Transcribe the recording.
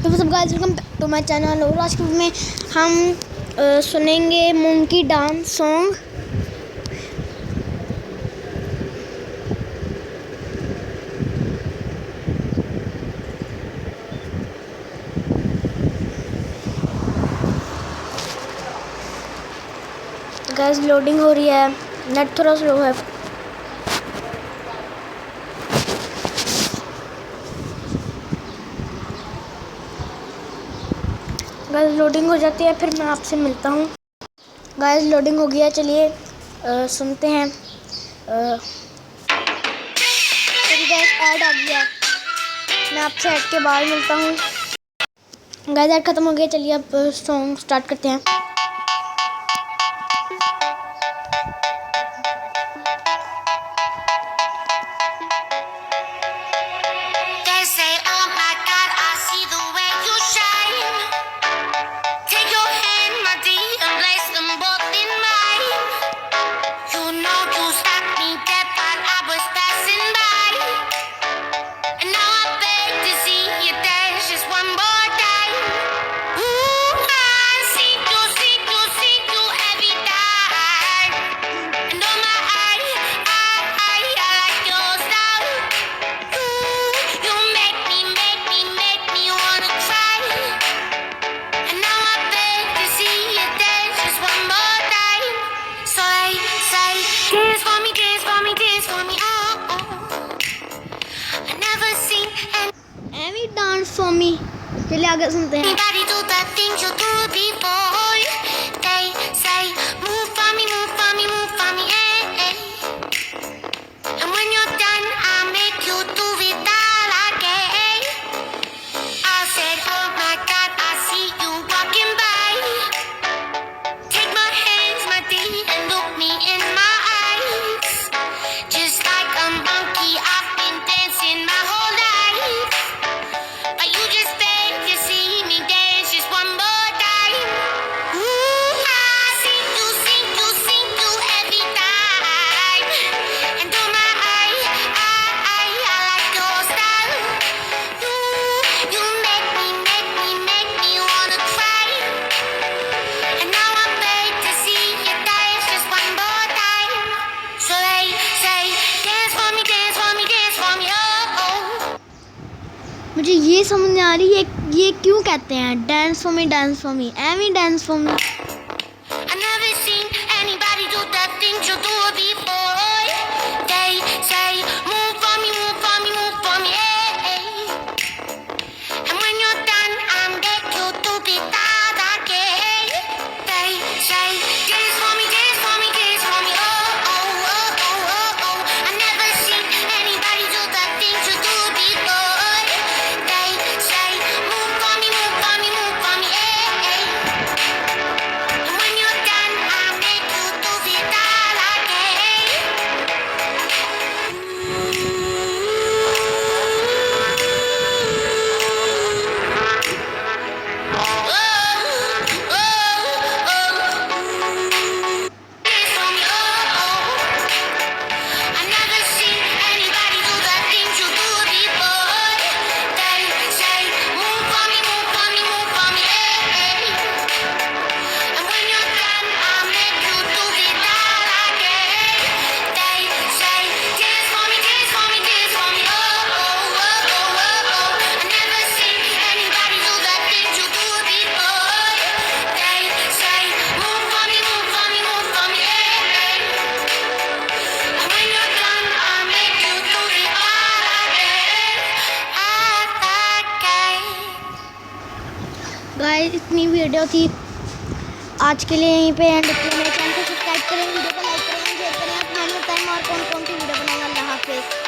तो सब guys welcome back to my channel. और आज के वीडियो में हम सुनेंगे monkey dance song. Guys loading हो रही है, नेट थोड़ा स्लो है। गाइस लोडिंग हो जाती है, फिर मैं आपसे मिलता हूँ। गाइस लोडिंग हो गया, चलिए सुनते हैं। गाइस ऐड आ गया, मैं आपसे ऐड के बाद मिलता हूँ। गाइस ऐड खत्म हो गया, चलिए अब सॉन्ग स्टार्ट करते हैं। डांस फॉर मी, चलिए आगे सुनते हैं। मुझे ये समझ नहीं आ रही है ये क्यों कहते हैं dance for me, dance for me, Amy dance for me. Guys इतनी वीडियो थी आज के लिए, यहीं पे एंड करते हैं। मेरे चैनल को सब्सक्राइब करें, वीडियो को लाइक करें, शेयर करें। अपना टाइम और कौन कौन सी वीडियो बनाएगा। अल्लाह हाफिज़।